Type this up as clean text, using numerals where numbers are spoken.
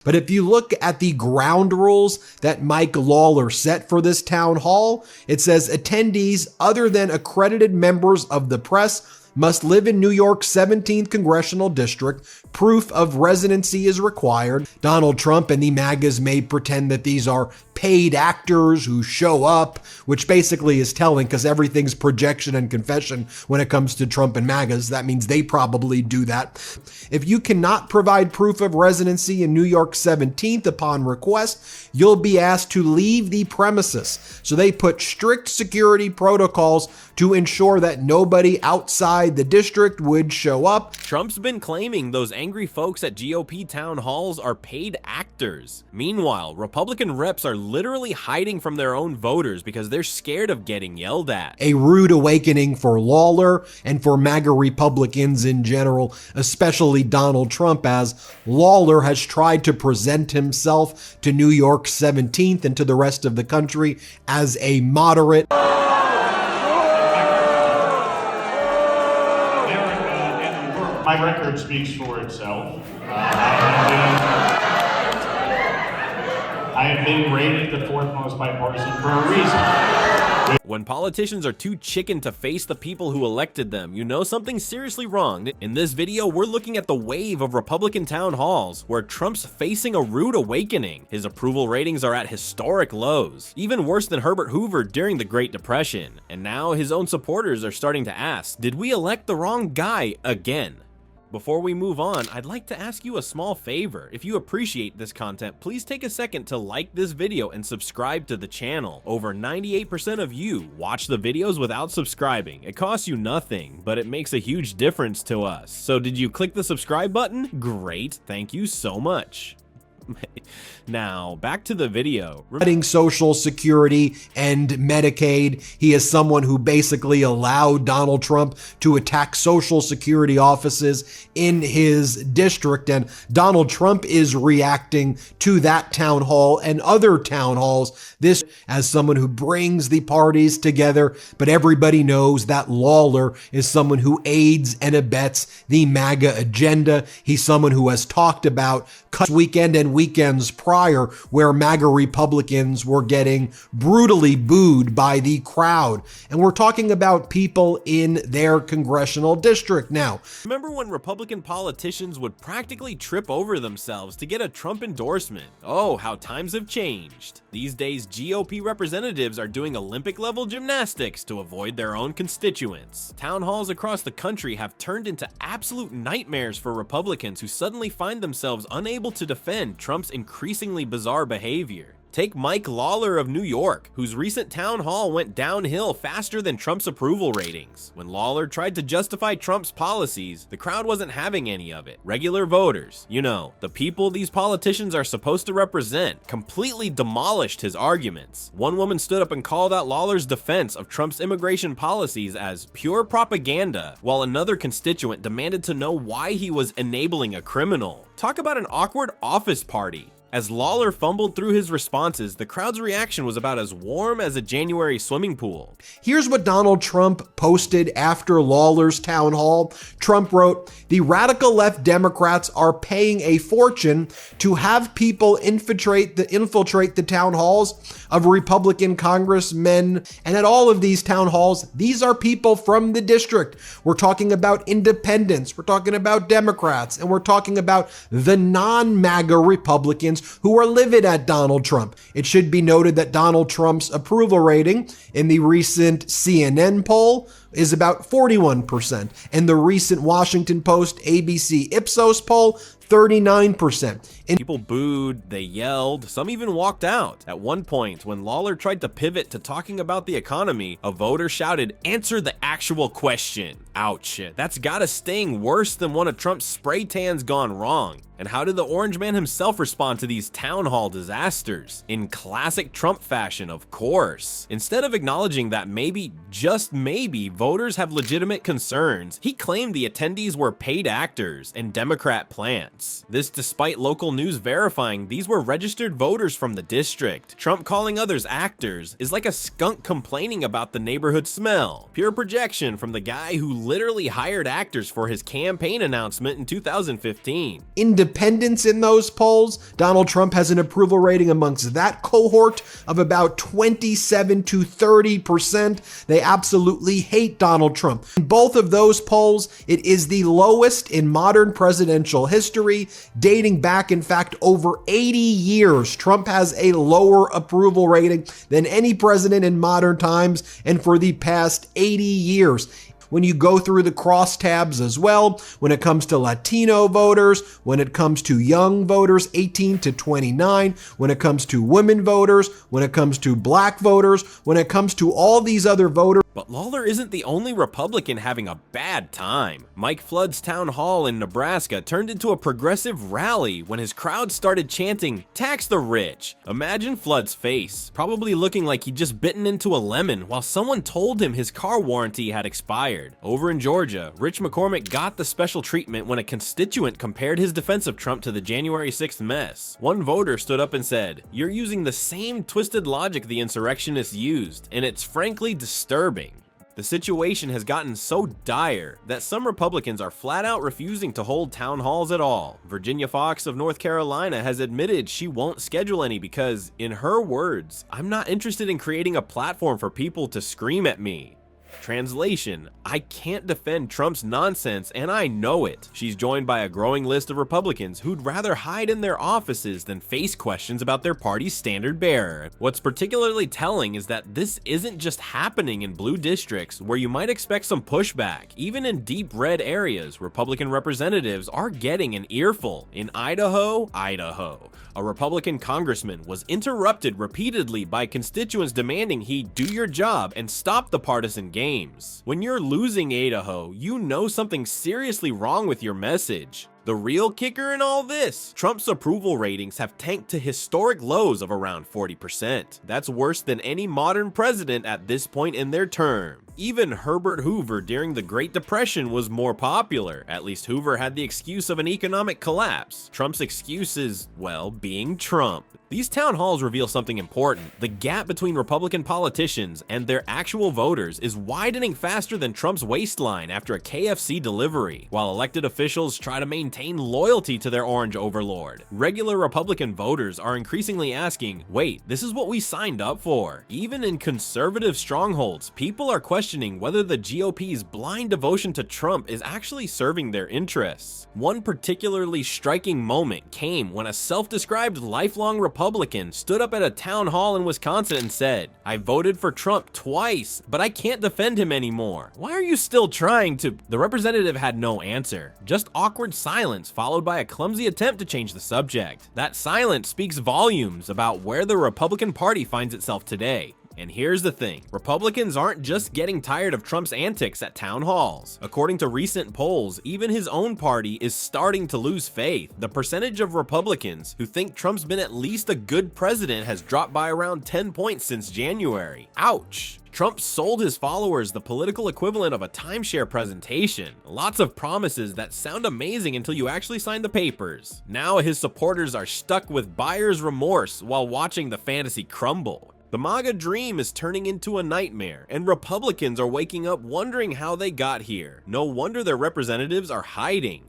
But if you look at the ground rules that Mike Lawler set for this town hall, it says attendees other than accredited members of the press must live in New York's 17th congressional district. Proof of residency is required. Donald Trump and the MAGAs may pretend that these are paid actors who show up, which basically is telling, because everything's projection and confession when it comes to Trump and MAGAs. That means they probably do that. If you cannot provide proof of residency in New York 17th upon request, you'll be asked to leave the premises. So they put strict security protocols to ensure that nobody outside the district would show up. Trump's been claiming those angry folks at GOP town halls are paid actors. Meanwhile, Republican reps are literally hiding from their own voters because they're scared of getting yelled at. A rude awakening for Lawler and for MAGA Republicans in general, especially Donald Trump, as Lawler has tried to present himself to New York 17th and to the rest of the country as a moderate. My record speaks for itself. I have been rated the fourth most bipartisan for a reason. When politicians are too chicken to face the people who elected them, you know something's seriously wrong. In this video, we're looking at the wave of Republican town halls, where Trump's facing a rude awakening. His approval ratings are at historic lows, even worse than Herbert Hoover during the Great Depression. And now his own supporters are starting to ask, did we elect the wrong guy again? Before we move on, I'd like to ask you a small favor. If you appreciate this content, please take a second to like this video and subscribe to the channel. Over 98% of you watch the videos without subscribing. It costs you nothing, but it makes a huge difference to us. So did you click the subscribe button? Great, thank you so much. Now, back to the video. Cutting Social Security and Medicaid. He is someone who basically allowed Donald Trump to attack Social Security offices in his district, and Donald Trump is reacting to that town hall and other town halls. This as someone who brings the parties together, but everybody knows that Lawler is someone who aids and abets the MAGA agenda. He's someone who has talked about cuts weekend and weekends prior, where MAGA Republicans were getting brutally booed by the crowd. And we're talking about people in their congressional district now. Remember when Republican politicians would practically trip over themselves to get a Trump endorsement? Oh, how times have changed. These days, GOP representatives are doing Olympic-level gymnastics to avoid their own constituents. Town halls across the country have turned into absolute nightmares for Republicans who suddenly find themselves unable to defend Trump's increasingly bizarre behavior. Take Mike Lawler of New York, whose recent town hall went downhill faster than Trump's approval ratings. When Lawler tried to justify Trump's policies, the crowd wasn't having any of it. Regular voters, you know, the people these politicians are supposed to represent, completely demolished his arguments. One woman stood up and called out Lawler's defense of Trump's immigration policies as pure propaganda, while another constituent demanded to know why he was enabling a criminal. Talk about an awkward office party. As Lawler fumbled through his responses, the crowd's reaction was about as warm as a January swimming pool. Here's what Donald Trump posted after Lawler's town hall. Trump wrote, "The radical left Democrats are paying a fortune to have people infiltrate the town halls of Republican congressmen. And at all of these town halls, these are people from the district. We're talking about independents, we're talking about Democrats, and we're talking about the non-MAGA Republicans who are livid at Donald Trump." It should be noted that Donald Trump's approval rating in the recent CNN poll is about 41%, and the recent Washington Post ABC Ipsos poll, 39%. People booed, they yelled, some even walked out. At one point, when Lawler tried to pivot to talking about the economy, a voter shouted, "Answer the actual question." Ouch, that's gotta sting worse than one of Trump's spray tans gone wrong. And how did the orange man himself respond to these town hall disasters? In classic Trump fashion, of course. Instead of acknowledging that maybe, just maybe, voters have legitimate concerns, he claimed the attendees were paid actors and Democrat plants. This despite local news verifying these were registered voters from the district. Trump calling others actors is like a skunk complaining about the neighborhood smell. Pure projection from the guy who literally hired actors for his campaign announcement in 2015. Independents in those polls, Donald Trump has an approval rating amongst that cohort of about 27 to 30%. They absolutely hate Donald Trump. In both of those polls, it is the lowest in modern presidential history, dating back, in fact, over 80 years. Trump has a lower approval rating than any president in modern times, and for the past 80 years. When you go through the crosstabs as well, when it comes to Latino voters, when it comes to young voters 18 to 29, when it comes to women voters, when it comes to black voters, when it comes to all these other voters. But Lawler isn't the only Republican having a bad time. Mike Flood's town hall in Nebraska turned into a progressive rally when his crowd started chanting, "Tax the rich." Imagine Flood's face, probably looking like he'd just bitten into a lemon while someone told him his car warranty had expired. Over in Georgia, Rich McCormick got the special treatment when a constituent compared his defense of Trump to the January 6th mess. One voter stood up and said, "You're using the same twisted logic the insurrectionists used, and it's frankly disturbing." The situation has gotten so dire that some Republicans are flat out refusing to hold town halls at all. Virginia Fox of North Carolina has admitted she won't schedule any because, in her words, "I'm not interested in creating a platform for people to scream at me." Translation, I can't defend Trump's nonsense and I know it. She's joined by a growing list of Republicans who'd rather hide in their offices than face questions about their party's standard bearer. What's particularly telling is that this isn't just happening in blue districts where you might expect some pushback. Even in deep red areas, Republican representatives are getting an earful. In Idaho, a Republican congressman was interrupted repeatedly by constituents demanding he do your job and stop the partisan games. When you're losing Idaho, you know something seriously wrong with your message. The real kicker in all this, Trump's approval ratings have tanked to historic lows of around 40%. That's worse than any modern president at this point in their term. Even Herbert Hoover during the Great Depression was more popular. At least Hoover had the excuse of an economic collapse. Trump's excuse is, well, being Trump. These town halls reveal something important. The gap between Republican politicians and their actual voters is widening faster than Trump's waistline after a KFC delivery. While elected officials try to maintain loyalty to their orange overlord, regular Republican voters are increasingly asking, wait, this is what we signed up for. Even in conservative strongholds, people are questioning whether the GOP's blind devotion to Trump is actually serving their interests. One particularly striking moment came when a self-described lifelong Republican stood up at a town hall in Wisconsin and said, "I voted for Trump twice, but I can't defend him anymore. Why are you still trying to?" The representative had no answer, just awkward silence followed by a clumsy attempt to change the subject. That silence speaks volumes about where the Republican Party finds itself today. And here's the thing, Republicans aren't just getting tired of Trump's antics at town halls. According to recent polls, even his own party is starting to lose faith. The percentage of Republicans who think Trump's been at least a good president has dropped by around 10 points since January. Ouch! Trump sold his followers the political equivalent of a timeshare presentation. Lots of promises that sound amazing until you actually sign the papers. Now his supporters are stuck with buyer's remorse while watching the fantasy crumble. The MAGA dream is turning into a nightmare, and Republicans are waking up wondering how they got here. No wonder their representatives are hiding.